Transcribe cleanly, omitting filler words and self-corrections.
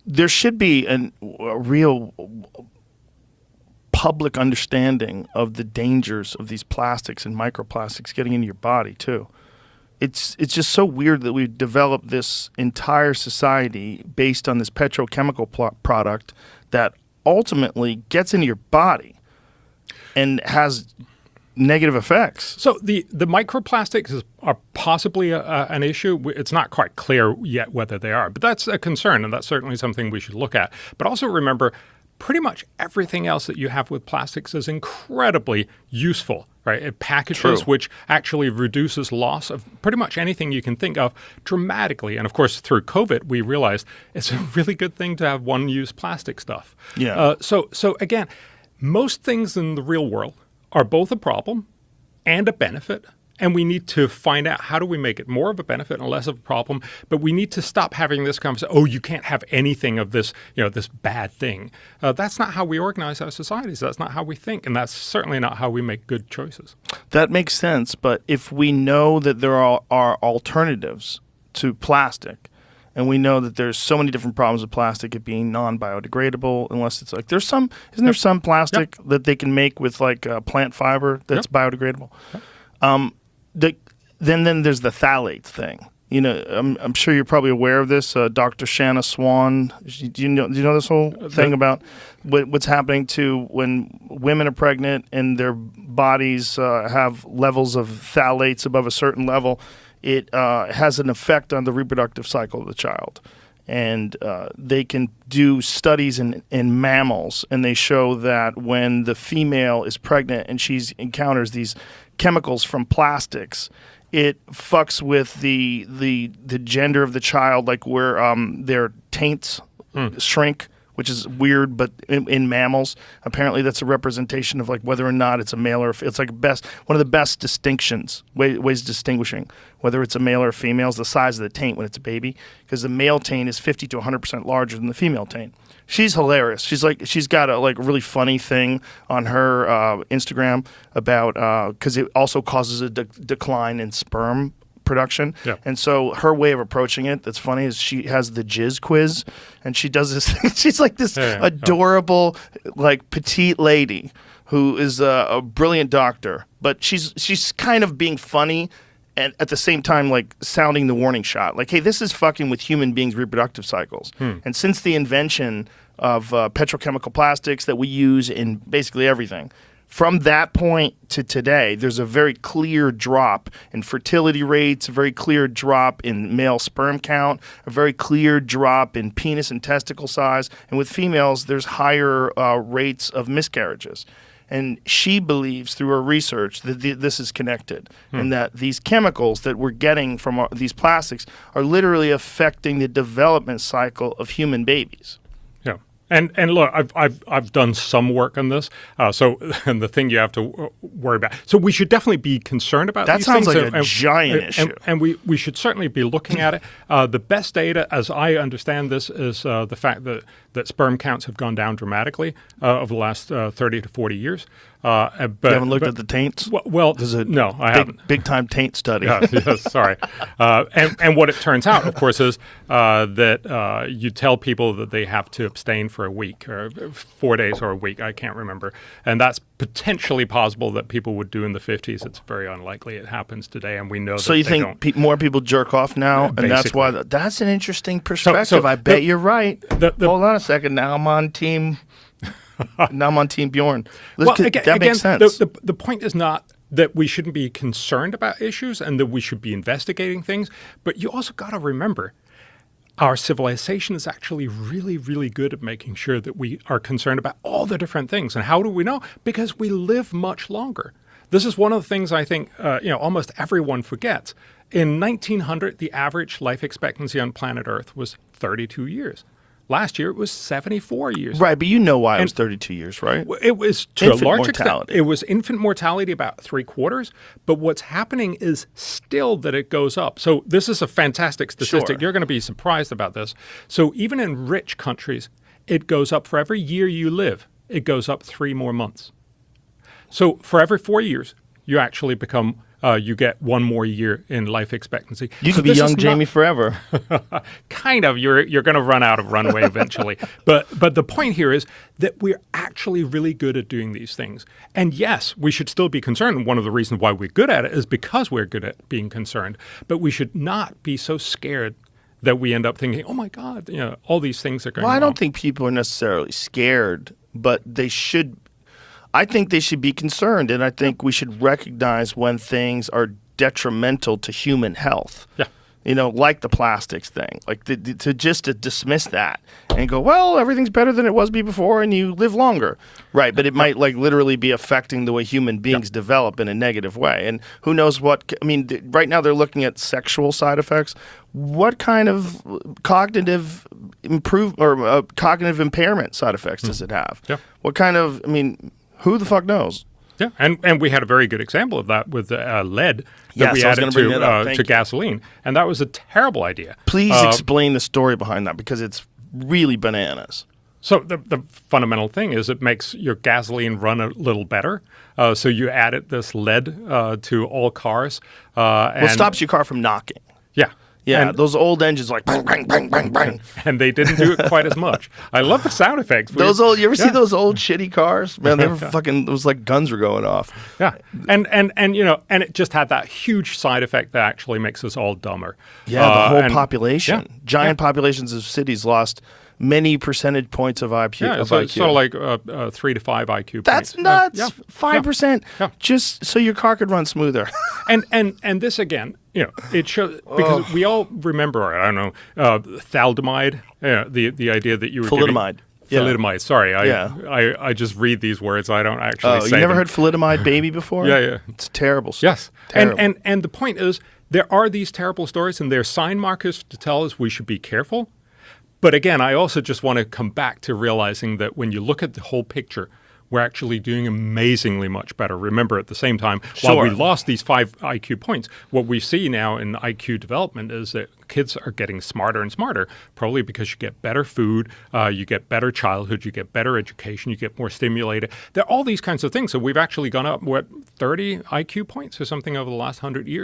there should be a real public understanding of the dangers of these plastics and microplastics getting into your body too. It's just so weird that we've developed this entire society based on this petrochemical product that ultimately gets into your body and has negative effects. So the microplastics are possibly an issue. It's not quite clear yet whether they are, but that's a concern, and that's certainly something we should look at. But also remember, pretty much everything else that you have with plastics is incredibly useful, right? It packages, True. which actually reduces loss of pretty much anything you can think of dramatically. And of course, through COVID, we realized it's a really good thing to have one-use plastic stuff. Yeah. So again, most things in the real world are both a problem and a benefit. And we need to find out how do we make it more of a benefit and less of a problem. But we need to stop having this conversation, oh, you can't have anything of this, this bad thing. That's not how we organize our societies. That's not how we think. And that's certainly not how we make good choices. That makes sense. But if we know that there are alternatives to plastic, and we know that there's so many different problems with plastic, it being non-biodegradable, unless it's like, isn't there some plastic that they can make with like plant fiber that's biodegradable? Then there's the phthalates thing. I'm sure you're probably aware of this. Dr. Shanna Swan. Do you know this whole thing about what's happening to when women are pregnant and their bodies have levels of phthalates above a certain level? It has an effect on the reproductive cycle of the child. And they can do studies in mammals, and they show that when the female is pregnant and she encounters these chemicals from plastics, it fucks with the gender of the child, like where their taints shrink, which is weird, but in mammals, apparently that's a representation of like whether or not it's a male or it's like one of the best distinctions, ways distinguishing whether it's a male or a female is the size of the taint when it's a baby, because the male taint is 50 to 100% larger than the female taint. She's hilarious. She's got a really funny thing on her Instagram about because it also causes a decline in sperm production. Yeah. And so her way of approaching it that's funny is she has the jizz quiz, and she does this thing. She's like this adorable like petite lady who is a brilliant doctor, but she's kind of being funny and at the same time like sounding the warning shot, like, hey, this is fucking with human beings' reproductive cycles. And since the invention of petrochemical plastics that we use in basically everything, from that point to today, there's a very clear drop in fertility rates, a very clear drop in male sperm count, a very clear drop in penis and testicle size. And with females, there's higher rates of miscarriages. And she believes through her research that this is connected and that these chemicals that we're getting from these plastics are literally affecting the development cycle of human babies. Yeah. And look, I've done some work on this. And the thing you have to worry about. So we should definitely be concerned about that these things. That sounds things. like a giant issue. And we should certainly be looking at it. The best data, as I understand this, is the fact that sperm counts have gone down dramatically over the last 30 to 40 years. But you haven't looked at the taints? Well, no, I haven't. Big time taint study. Yes, sorry. And what it turns out, of course, is that you tell people that they have to abstain for a week or 4 days or a week. I can't remember. And that's potentially possible that people would do in the 50s. It's very unlikely it happens today, and we know so that you think more people jerk off now, and that's why that's an interesting perspective. So I bet you're right. Hold on a second. Now I'm on team Bjorn. That makes sense. The point is not that we shouldn't be concerned about issues and that we should be investigating things, but you also got to remember our civilization is actually really, really good at making sure that we are concerned about all the different things. And how do we know? Because we live much longer. This is one of the things I think almost everyone forgets. In 1900, the average life expectancy on planet Earth was 32 years. Last year, it was 74 years. Right, but you know why it was 32 years, right? It was to infant a large mortality. extent. It was infant mortality about 3/4. But what's happening is still that it goes up. So this is a fantastic statistic. Sure. You're going to be surprised about this. So even in rich countries, it goes up for every year you live. It goes up 3 more months. So for every 4 years, you actually become, you get one more year in life expectancy. You So could be this young is Jamie forever. kind of. You're going to run out of runway eventually. But the point here is that we're actually really good at doing these things. And yes, we should still be concerned. And one of the reasons why we're good at it is because we're good at being concerned. But we should not be so scared that we end up thinking, oh my God, all these things are going Well, I wrong. don't think people are necessarily scared, but they should. I think they should be concerned, and I think we should recognize when things are detrimental to human health. Yeah. Like the plastics thing, like to dismiss that and go, well, everything's better than it was before, and you live longer, right? But it might literally be affecting the way human beings develop in a negative way, and who knows what? I mean, right now they're looking at sexual side effects. What kind of cognitive cognitive impairment side effects does it have? Yeah. What kind of? I mean, who the fuck knows? Yeah, and we had a very good example of that with lead that Yes, we I was added gonna bring that up. Thank to you. gasoline, and that was a terrible idea. Please explain the story behind that, because it's really bananas. So the fundamental thing is it makes your gasoline run a little better. So you added this lead to all cars. Well, it stops your car from knocking. Yeah. Yeah, And, those old engines like bang, bang, bang, bang, bang. and they didn't do it quite as much. I love the sound effects. You ever see those old shitty cars? Man, they were fucking, it was like guns were going off. Yeah, and it just had that huge side effect that actually makes us all dumber. Yeah, the whole and- population. yeah, Giant populations of cities lost many percentage points of IQ. Yeah, of so, IQ. so like 3 to 5 IQ That's points. nuts. Yeah. 5%. Yeah. Just so your car could run smoother. And this again, it shows because we all remember, I don't know, thalidomide, the idea that you were Thalidomide. Yeah. Thalidomide. Sorry, Yeah. I just read these words. I don't actually Oh, say you never them. heard thalidomide baby before? Yeah. It's terrible. Yes, Terrible. and the point is there are these terrible stories, and there are sign markers to tell us we should be careful. But again, I also just want to come back to realizing that when you look at the whole picture, we're actually doing amazingly much better. Remember, at the same time, while we Sure. lost these 5 IQ points, what we see now in IQ development is that kids are getting smarter and smarter, probably because you get better food, you get better childhood, you get better education, you get more stimulated. There are all these kinds of things. So we've actually gone up, 30 IQ points or something over the last 100 years.